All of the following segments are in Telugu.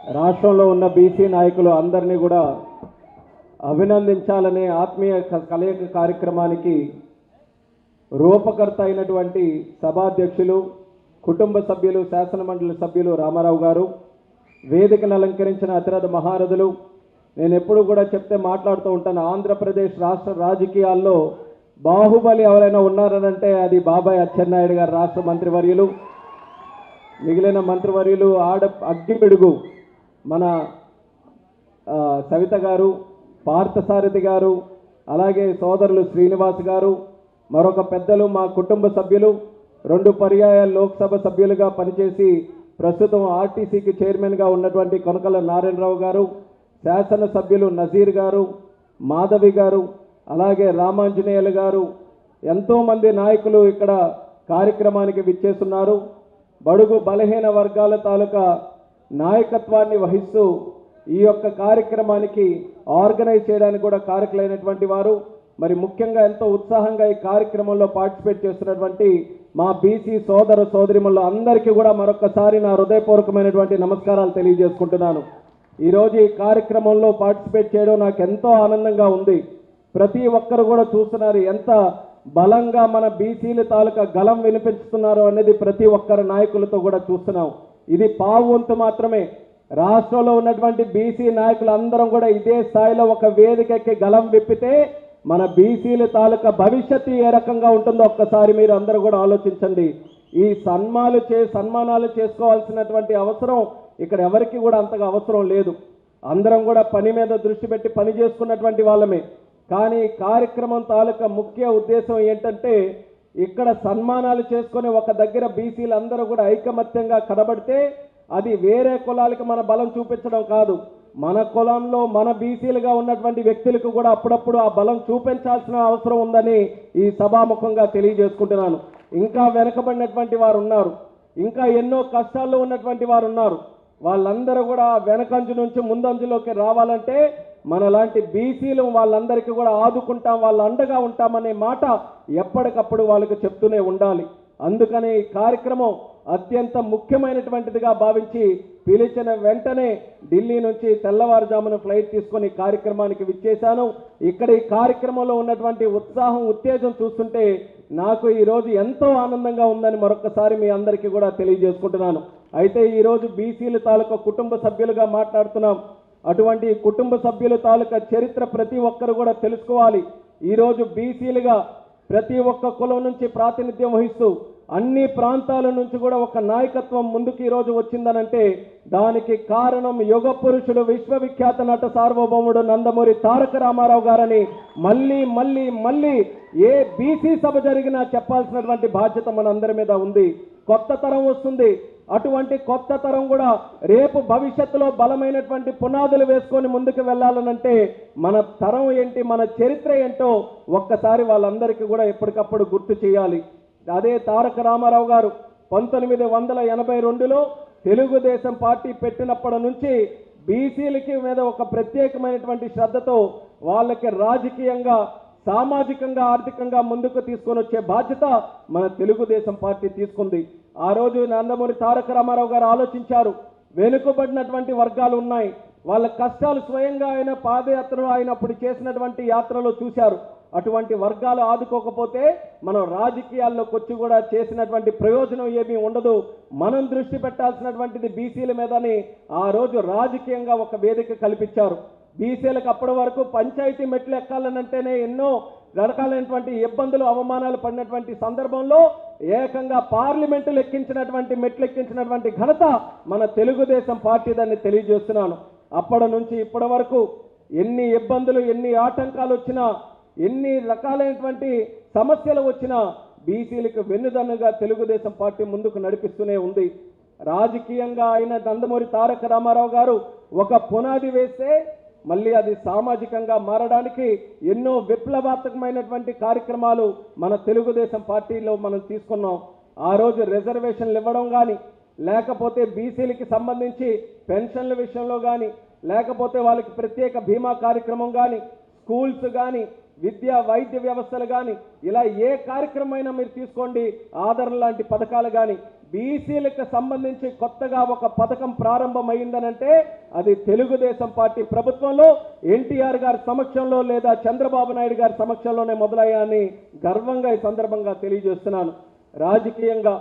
రాష్ట్రంలో ఉన్న బీసీ నాయకులు అందరినీ కూడా అభినందించాలనే ఆత్మీయ కలయిక కార్యక్రమానికి రూపకర్త అయినటువంటి సభాధ్యక్షులు, కుటుంబ సభ్యులు, శాసనమండలి సభ్యులు రామారావు గారు, వేదికను అలంకరించిన అతిరథ మహారథులు. నేను ఎప్పుడు కూడా చెప్తే మాట్లాడుతూ ఉంటాను, ఆంధ్రప్రదేశ్ రాష్ట్ర రాజకీయాల్లో బాహుబలి ఎవరైనా ఉన్నారనంటే అది బాబాయ్ అచ్చెన్నాయుడు గారు, రాష్ట్ర మంత్రివర్యులు. మిగిలిన మంత్రివర్యులు అగ్గిపిడుగు మన సవిత గారు, పార్థసారథి గారు, అలాగే సోదరులు శ్రీనివాస్ గారు, మరొక పెద్దలు మా కుటుంబ సభ్యులు, 2 పర్యాయాల లోక్సభ సభ్యులుగా పనిచేసి ప్రస్తుతం ఆర్టీసీకి చైర్మన్గా ఉన్నటువంటి కొనకల నారాయణరావు గారు, శాసనసభ్యులు నజీర్ గారు, మాధవి గారు, అలాగే రామాంజనేయులు గారు, ఎంతోమంది నాయకులు ఇక్కడ కార్యక్రమానికి విచ్చేస్తున్నారు. బడుగు బలహీన వర్గాల తాలూకా నాయకత్వాన్ని వహిస్తూ ఈ యొక్క కార్యక్రమానికి ఆర్గనైజ్ చేయడానికి కూడా కారకులైనటువంటి వారు. మరి ముఖ్యంగా ఎంతో ఉత్సాహంగా ఈ కార్యక్రమంలో పార్టిసిపేట్ చేస్తున్నటువంటి మా బీసీ సోదర సోదరిమణులు అందరికీ కూడా మరొకసారి నా హృదయపూర్వకమైనటువంటి నమస్కారాలు తెలియజేసుకుంటున్నాను. ఈరోజు ఈ కార్యక్రమంలో పార్టిసిపేట్ చేయడం నాకు ఎంతో ఆనందంగా ఉంది. ప్రతి ఒక్కరు కూడా చూస్తున్నారు ఎంత బలంగా మన బీసీల తాలూకా గలం వినిపిస్తున్నారు అనేది ప్రతి ఒక్కరి నాయకులతో కూడా చూస్తున్నాం. ఇది పావు వంతు మాత్రమే. రాష్ట్రంలో ఉన్నటువంటి బీసీ నాయకులు అందరం కూడా ఇదే స్థాయిలో ఒక వేదికకి గలం విప్పితే మన బీసీల తాలూకా భవిష్యత్తు ఏ రకంగా ఉంటుందో ఒక్కసారి మీరు అందరూ కూడా ఆలోచించండి. ఈ సన్మానాలు చేసుకోవాల్సినటువంటి అవసరం ఇక్కడ ఎవరికి కూడా అంతగా అవసరం లేదు. అందరం కూడా పని మీద దృష్టి పెట్టి పని చేసుకున్నటువంటి వాళ్ళమే. కానీ కార్యక్రమం తాలూకా ముఖ్య ఉద్దేశం ఏంటంటే ఇక్కడ సన్మానాలు చేసుకొని ఒక దగ్గర బీసీలు అందరూ కూడా ఐకమత్యంగా కనబడితే అది వేరే కులాలకు మన బలం చూపించడం కాదు, మన కులంలో మన బీసీలుగా ఉన్నటువంటి వ్యక్తులకు కూడా అప్పుడప్పుడు ఆ బలం చూపించాల్సిన అవసరం ఉందని ఈ సభాముఖంగా తెలియజేసుకుంటున్నాను. ఇంకా వెనకబడినటువంటి వారు ఉన్నారు, ఇంకా ఎన్నో కష్టాల్లో ఉన్నటువంటి వారు ఉన్నారు. వాళ్ళందరూ కూడా వెనకంజు నుంచి ముందంజులోకి రావాలంటే మనలాంటి బీసీలు వాళ్ళందరికీ కూడా ఆదుకుంటాం, వాళ్ళ అండగా ఉంటామనే మాట ఎప్పటికప్పుడు వాళ్ళకి చెప్తూనే ఉండాలి. అందుకని ఈ కార్యక్రమం అత్యంత ముఖ్యమైనటువంటిదిగా భావించి పిలిచిన వెంటనే ఢిల్లీ నుంచి తెల్లవారుజామున ఫ్లైట్ తీసుకొని కార్యక్రమానికి విచ్చేశాను. ఇక్కడ ఈ కార్యక్రమంలో ఉన్నటువంటి ఉత్సాహం, ఉత్తేజం చూస్తుంటే నాకు ఈరోజు ఎంతో ఆనందంగా ఉందని మరొకసారి మీ అందరికీ కూడా తెలియజేసుకుంటున్నాను. అయితే ఈరోజు బీసీల తాలూకా కుటుంబ సభ్యులుగా మాట్లాడుతున్నాం. అటువంటి కుటుంబ సభ్యుల తాలూకా చరిత్ర ప్రతి ఒక్కరు కూడా తెలుసుకోవాలి. ఈరోజు బీసీలుగా ప్రతి ఒక్క కులం నుంచి ప్రాతినిధ్యం వహిస్తూ అన్ని ప్రాంతాల నుంచి కూడా ఒక నాయకత్వం ముందుకు ఈరోజు వచ్చిందనంటే దానికి కారణం యుగ పురుషుడు, విశ్వవిఖ్యాత నట సార్వభౌముడు నందమూరి తారక రామారావు గారని మళ్ళీ మళ్ళీ మళ్ళీ ఏ బీసీ సభ జరిగినా చెప్పాల్సినటువంటి బాధ్యత మనందరి మీద ఉంది. కొత్త తరం వస్తుంది. అటువంటి కొత్త తరం కూడా రేపు భవిష్యత్తులో బలమైనటువంటి పునాదులు వేసుకొని ముందుకు వెళ్ళాలనంటే మన తరం ఏంటి, మన చరిత్ర ఏంటో ఒక్కసారి వాళ్ళందరికీ కూడా ఎప్పటికప్పుడు గుర్తు చేయాలి. అదే తారక రామారావు గారు 1982లో తెలుగుదేశం పార్టీ పెట్టినప్పటి నుంచి బీసీలకి మీద ఒక ప్రత్యేకమైనటువంటి శ్రద్ధతో వాళ్ళకి రాజకీయంగా, సామాజికంగా, ఆర్థికంగా ముందుకు తీసుకొని వచ్చే బాధ్యత మన తెలుగుదేశం పార్టీ తీసుకుంది. ఆ రోజు నందమూరి తారక రామారావు గారు ఆలోచించారు, వెనుకబడినటువంటి వర్గాలు ఉన్నాయి, వాళ్ళ కష్టాలు స్వయంగా ఆయన పాదయాత్రలో అయినప్పుడు చేసినటువంటి యాత్రలో చూశారు. అటువంటి వర్గాలు ఆదుకోకపోతే మనం రాజకీయాల్లోకి వచ్చి కూడా చేసినటువంటి ప్రయోజనం ఏమీ ఉండదు. మనం దృష్టి పెట్టాల్సినటువంటిది బీసీల మీదని ఆ రోజు రాజకీయంగా ఒక వేదిక కల్పించారు. బీసీలకు అప్పటి వరకు పంచాయతీ మెట్లు ఎక్కాలనంటేనే ఎన్నో రకాలైనటువంటి ఇబ్బందులు, అవమానాలు పడినటువంటి సందర్భంలో ఏకంగా పార్లమెంటులు మెట్లు ఎక్కించినటువంటి ఘనత మన తెలుగుదేశం పార్టీదని తెలియజేస్తున్నాను. అప్పటి నుంచి ఇప్పటి వరకు ఎన్ని ఇబ్బందులు, ఎన్ని ఆటంకాలు వచ్చినా, ఎన్ని రకాలైనటువంటి సమస్యలు వచ్చినా బీసీలకు వెన్నుదన్నుగా తెలుగుదేశం పార్టీ ముందుకు నడిపిస్తూనే ఉంది. రాజకీయంగా ఆయన నందమూరి తారక రామారావు గారు ఒక పునాది వేస్తే మళ్ళీ అది సామాజికంగా మారడానికి ఎన్నో విప్లవాత్మకమైనటువంటి కార్యక్రమాలు మన తెలుగుదేశం పార్టీలో మనం తీసుకున్నాం. ఆ రోజు రిజర్వేషన్లు ఇవ్వడం కానీ, లేకపోతే బీసీలకి సంబంధించి పెన్షన్ల విషయంలో కానీ, లేకపోతే వాళ్ళకి ప్రత్యేక బీమా కార్యక్రమం కానీ, స్కూల్స్ కానీ విద్యా వైద్య వ్యవస్థలు కానీ ఇలా ఏ కార్యక్రమమైనా మీరు తీసుకోండి, ఆదరణ లాంటి పథకాలు కానీ బీసీలకు సంబంధించి కొత్తగా ఒక పథకం ప్రారంభమైందనంటే అది తెలుగుదేశం పార్టీ ప్రభుత్వంలో ఎన్టీఆర్ గారి సమక్షంలో లేదా చంద్రబాబు నాయుడు గారి సమక్షంలోనే మొదలయ్యాని గర్వంగా ఈ సందర్భంగా తెలియజేస్తున్నాను. రాజకీయంగా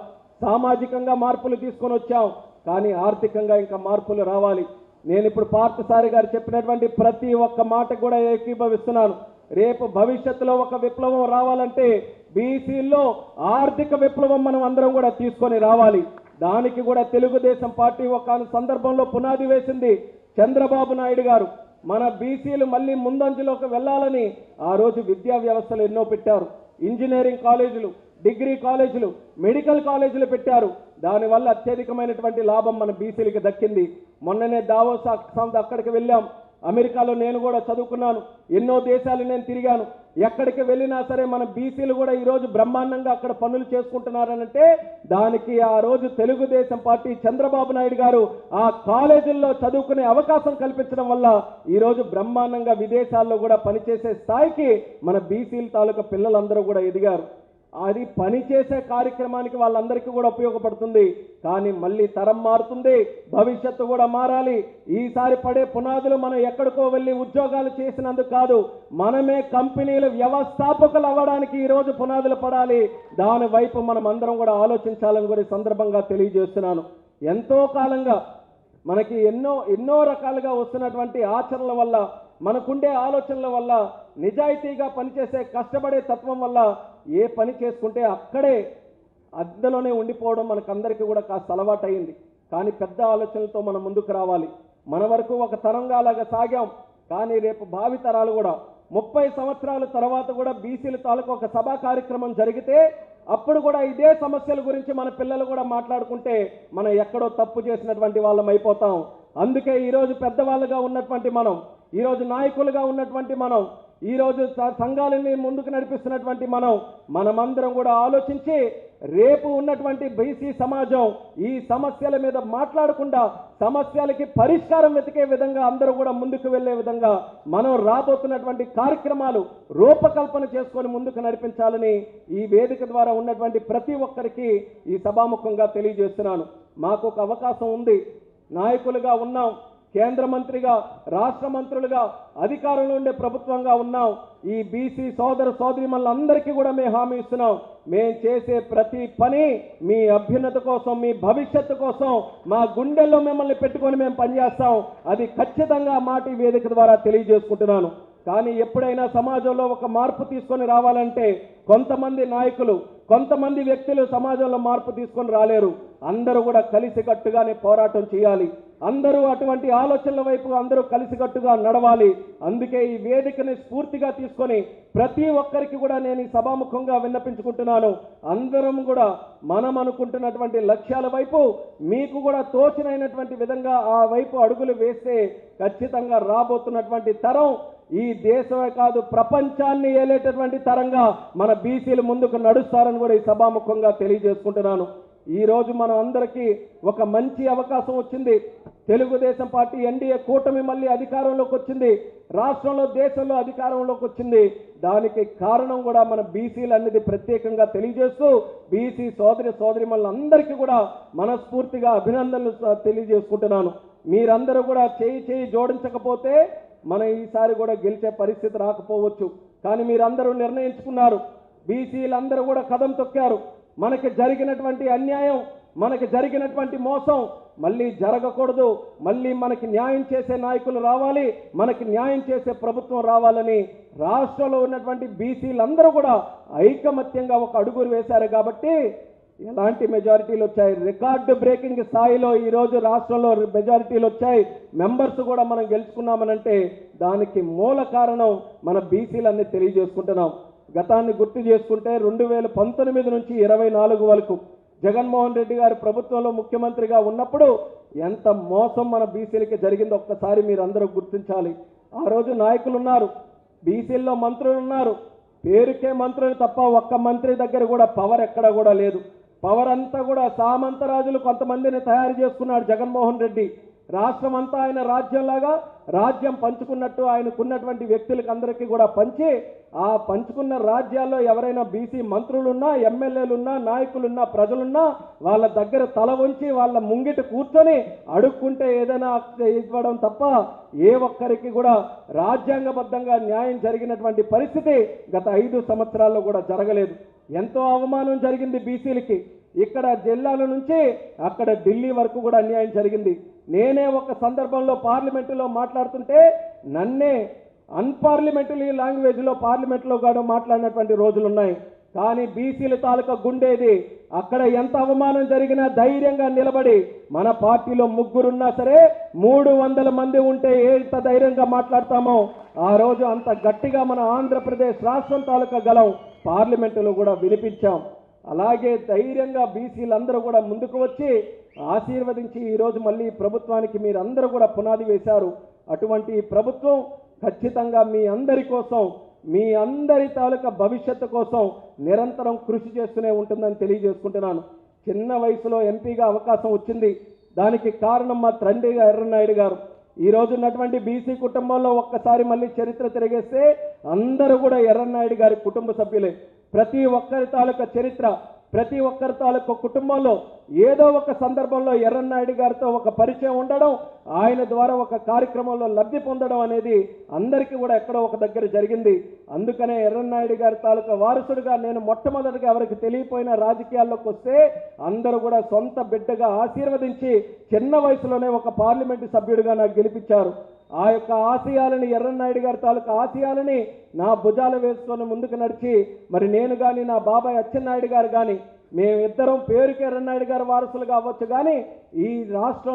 సామాజికంగా మార్పులు తీసుకొని వచ్చాం, కానీ ఆర్థికంగా ఇంకా మార్పులు రావాలి. నేను ఇప్పుడు పార్థసారి గారు చెప్పినటువంటి ప్రతి ఒక్క మాట కూడా ఏకీభవిస్తున్నాను. రేపు భవిష్యత్తులో ఒక విప్లవం రావాలంటే బీసీల్లో ఆర్థిక విప్లవం మనం అందరం కూడా తీసుకొని రావాలి. దానికి కూడా తెలుగుదేశం పార్టీ ఒక సందర్భంలో పునాది వేసింది. చంద్రబాబు నాయుడు గారు మన బీసీలు మళ్ళీ ముందంజలోకి వెళ్ళాలని ఆ రోజు విద్యా వ్యవస్థలు ఎన్నో పెట్టారు. ఇంజనీరింగ్ కాలేజీలు, డిగ్రీ కాలేజీలు, మెడికల్ కాలేజీలు పెట్టారు. దానివల్ల అత్యధికమైనటువంటి లాభం మన బీసీలకి దక్కింది. మొన్ననే దావోస్ అక్కడికి వెళ్ళాం. అమెరికాలో నేను కూడా చదువుకున్నాను. ఎన్నో దేశాలు నేను తిరిగాను. ఎక్కడికి వెళ్ళినా సరే మన బీసీలు కూడా ఈరోజు బ్రహ్మాండంగా అక్కడ పనులు చేసుకుంటున్నారనంటే దానికి ఆ రోజు తెలుగుదేశం పార్టీ చంద్రబాబు నాయుడు గారు ఆ కాలేజీల్లో చదువుకునే అవకాశం కల్పించడం వల్ల ఈరోజు బ్రహ్మాండంగా విదేశాల్లో కూడా పనిచేసే స్థాయికి మన బీసీల తాలూకా పిల్లలందరూ కూడా ఎదిగారు. అది పనిచేసే కార్యక్రమానికి వాళ్ళందరికీ కూడా ఉపయోగపడుతుంది. కానీ మళ్ళీ తరం మారుతుంది, భవిష్యత్తు కూడా మారాలి. ఈసారి పడే పునాదులు మనం ఎక్కడికో వెళ్ళి ఉద్యోగాలు చేసినందుకు కాదు, మనమే కంపెనీల వ్యవస్థాపకులు అవ్వడానికి ఈరోజు పునాదులు పడాలి. దాని వైపు మనం అందరం కూడా ఆలోచించాలని కూడా ఈ సందర్భంగా తెలియజేస్తున్నాను. ఎంతో కాలంగా మనకి ఎన్నో రకాలుగా వస్తున్నటువంటి ఆచరణల వల్ల, మనకుండే ఆలోచనల వల్ల, నిజాయితీగా పనిచేసే కష్టపడే తత్వం వల్ల ఏ పని చేసుకుంటే అక్కడే అందులోనే ఉండిపోవడం మనకందరికీ కూడా కాస్త అలవాటు అయింది. కానీ పెద్ద ఆలోచనలతో మనం ముందుకు రావాలి. మన వరకు ఒక తరంగా అలాగా సాగాం. కానీ రేపు భావి తరాలు కూడా 30 సంవత్సరాల తర్వాత కూడా బీసీల తాలూకు ఒక సభా కార్యక్రమం జరిగితే అప్పుడు కూడా ఇదే సమస్యల గురించి మన పిల్లలు కూడా మాట్లాడుకుంటే మనం ఎక్కడో తప్పు చేసినటువంటి వాళ్ళం అయిపోతాం. అందుకే ఈరోజు పెద్దవాళ్ళుగా ఉన్నటువంటి మనం, ఈరోజు నాయకులుగా ఉన్నటువంటి మనం, ఈరోజు సంఘాలని ముందుకు నడిపిస్తున్నటువంటి మనమందరం కూడా ఆలోచించి రేపు ఉన్నటువంటి బీసీ సమాజం ఈ సమస్యల మీద మాట్లాడకుండా సమస్యలకి పరిష్కారం వెతికే విధంగా అందరూ కూడా ముందుకు వెళ్ళే విధంగా మనం రాబోతున్నటువంటి కార్యక్రమాలు రూపకల్పన చేసుకొని ముందుకు నడిపించాలని ఈ వేదిక ద్వారా ఉన్నటువంటి ప్రతి ఒక్కరికి ఈ సభాముఖంగా తెలియజేస్తున్నాను. మాకు ఒక అవకాశం ఉంది. నాయకులుగా ఉన్నాం, కేంద్ర మంత్రిగా, రాష్ట్ర మంత్రులుగా, అధికారంలో ఉండే ప్రభుత్వంగా ఉన్నాం. ఈ బీసీ సోదర సోదరీమణులందరికీ కూడా మేము హామీ ఇస్తున్నాం. మేము చేసే ప్రతి పని మీ అభ్యున్నత కోసం, మీ భవిష్యత్తు కోసం, మా గుండెల్లో మిమ్మల్ని పెట్టుకొని మేము పనిచేస్తాం. అది ఖచ్చితంగా మాట ఈ వేదిక ద్వారా తెలియజేసుకుంటున్నాను. కానీ ఎప్పుడైనా సమాజంలో ఒక మార్పు తీసుకొని రావాలంటే కొంతమంది నాయకులు, కొంతమంది వ్యక్తులు సమాజంలో మార్పు తీసుకొని రాలేరు. అందరూ కూడా కలిసికట్టుగానే పోరాటం చేయాలి. అందరూ అటువంటి ఆలోచనల వైపు అందరూ కలిసికట్టుగా నడవాలి. అందుకే ఈ వేదికని స్ఫూర్తిగా తీసుకొని ప్రతి ఒక్కరికి కూడా నేను ఈ సభాముఖంగా విన్నపించుకుంటున్నాను. అందరం కూడా మనం అనుకుంటున్నటువంటి లక్ష్యాల వైపు మీకు కూడా తోచినైనటువంటి విధంగా ఆ వైపు అడుగులు వేస్తే ఖచ్చితంగా రాబోతున్నటువంటి తరం ఈ దేశమే కాదు ప్రపంచాన్ని ఏలేటటువంటి తరంగా మన బీసీలు ముందుకు నడుస్తారని కూడా ఈ సభాముఖంగా తెలియజేసుకుంటున్నాను. ఈ రోజు మనం అందరికీ ఒక మంచి అవకాశం వచ్చింది. తెలుగుదేశం పార్టీ ఎన్డీఏ కూటమి మళ్ళీ అధికారంలోకి వచ్చింది. రాష్ట్రంలో, దేశంలో అధికారంలోకి వచ్చింది. దానికి కారణం కూడా మన బీసీలు అనేది ప్రత్యేకంగా తెలియజేస్తూ బీసీ సోదరీమణులందరికీ కూడా మనస్ఫూర్తిగా అభినందనలు తెలియజేసుకుంటున్నాను. మీరందరూ కూడా చేయి జోడించకపోతే మనం ఈసారి కూడా గెలిచే పరిస్థితి రాకపోవచ్చు. కానీ మీరందరూ నిర్ణయించుకున్నారు, బీసీలందరూ కూడా కదం తొక్కారు. మనకి జరిగినటువంటి అన్యాయం, మనకి జరిగినటువంటి మోసం మళ్ళీ జరగకూడదు. మళ్ళీ మనకి న్యాయం చేసే నాయకులు రావాలి, మనకి న్యాయం చేసే ప్రభుత్వం రావాలని రాష్ట్రంలో ఉన్నటువంటి బీసీలందరూ కూడా ఐకమత్యంగా ఒక అడుగులు వేశారు. కాబట్టి ఎలాంటి మెజారిటీలు వచ్చాయి, రికార్డు బ్రేకింగ్ స్థాయిలో ఈరోజు రాష్ట్రంలో మెజారిటీలు వచ్చాయి. మెంబర్స్ కూడా మనం గెలుచుకున్నామనంటే దానికి మూల కారణం మన బీసీలన్నీ తెలియజేసుకుంటున్నాం. గతాన్ని గుర్తు చేసుకుంటే 2019 నుంచి 24 వరకు జగన్మోహన్ రెడ్డి గారు ప్రభుత్వంలో ముఖ్యమంత్రిగా ఉన్నప్పుడు ఎంత మోసం మన బీసీలకి జరిగిందో ఒక్కసారి మీరు అందరూ గుర్తించాలి. ఆ రోజు నాయకులు ఉన్నారు, బీసీల్లో మంత్రులు ఉన్నారు, పేరుకే మంత్రులు తప్ప ఒక్క మంత్రి దగ్గర కూడా పవర్ ఎక్కడ కూడా లేదు. పవర్ అంతా కూడా సామంతరాజులు కొంతమందిని తయారు చేసుకున్నాడు జగన్మోహన్ రెడ్డి. రాష్ట్రం అంతా ఆయన రాజ్యంలాగా రాజ్యం పంచుకున్నట్టు ఆయనకున్నటువంటి వ్యక్తులకు అందరికీ కూడా పంచి ఆ పంచుకున్న రాజ్యాల్లో ఎవరైనా బీసీ మంత్రులున్నా ఎమ్మెల్యేలున్నా నాయకులున్నా ప్రజలున్నా వాళ్ళ దగ్గర తల వంచి వాళ్ళ ముంగిట కూర్చొని అడుక్కుంటే ఏదైనా ఇవ్వడం తప్ప ఏ ఒక్కరికి కూడా రాజ్యాంగబద్ధంగా న్యాయం జరిగినటువంటి పరిస్థితి గత 5 సంవత్సరాల్లో కూడా జరగలేదు. ఎంతో అవమానం జరిగింది బీసీలకి. ఇక్కడ జిల్లాల నుంచి అక్కడ ఢిల్లీ వరకు కూడా అన్యాయం జరిగింది. నేనే ఒక సందర్భంలో పార్లమెంటులో మాట్లాడుతుంటే నన్నే అన్పార్లమెంటరీ లాంగ్వేజ్లో పార్లమెంట్లో కూడా మాట్లాడినటువంటి రోజులు ఉన్నాయి. కానీ బీసీల తాలూకా గుండేది. అక్కడ ఎంత అవమానం జరిగినా ధైర్యంగా నిలబడి మన పార్టీలో 3 ఉన్నా సరే 300 మంది ఉంటే ఎంత ధైర్యంగా మాట్లాడతామో ఆ రోజు అంత గట్టిగా మన ఆంధ్రప్రదేశ్ రాష్ట్రం తాలూకా గలం పార్లమెంటులో కూడా వినిపించాం. అలాగే ధైర్యంగా బీసీలందరూ కూడా ముందుకు వచ్చి ఆశీర్వదించి ఈరోజు మళ్ళీ ప్రభుత్వానికి మీరందరూ కూడా పునాది వేశారు. అటువంటి ప్రభుత్వం ఖచ్చితంగా మీ అందరి కోసం, మీ అందరి తాలూకా భవిష్యత్తు కోసం నిరంతరం కృషి చేస్తూనే ఉంటుందని తెలియజేసుకుంటున్నాను. చిన్న వయసులో ఎంపీగా అవకాశం వచ్చింది. దానికి కారణం మా తండ్రి ఎర్రన్నాయుడు గారు. ఈ రోజు ఉన్నటువంటి బీసీ కుటుంబంలో ఒక్కసారి మళ్ళీ చరిత్ర తిరిగేస్తే అందరూ కూడా ఎర్రన్నాయుడు గారి కుటుంబ సభ్యులే. ప్రతి ఒక్కరి తాలూకా చరిత్ర, ప్రతి ఒక్కరి తాలూకా కుటుంబంలో ఏదో ఒక సందర్భంలో ఎర్రన్నాయుడు గారితో ఒక పరిచయం ఉండడం, ఆయన ద్వారా ఒక కార్యక్రమంలో లబ్ధి పొందడం అనేది అందరికీ కూడా ఎక్కడో ఒక దగ్గర జరిగింది. అందుకనే ఎర్రన్నాయుడు గారి తాలూకా వారసుడిగా నేను మొట్టమొదటిగా ఎవరికి తెలియపోయిన రాజకీయాల్లోకి వస్తే అందరూ కూడా సొంత బిడ్డగా ఆశీర్వదించి చిన్న వయసులోనే ఒక పార్లమెంటు సభ్యుడిగా నాకు గెలిపించారు. ఆ యొక్క ఆశయాలని, ఎర్రన్నాయుడు గారి తాలూకా ఆశయాలని నా భుజాలు వేసుకొని ముందుకు నడిచి మరి నేను కానీ నా బాబాయ్ అచ్చెన్నాయుడు గారు కానీ మేమిద్దరం పేరుకి ఎర్రన్నాయుడు గారి వారసులుగా అవ్వచ్చు, కానీ ఈ రాష్ట్రం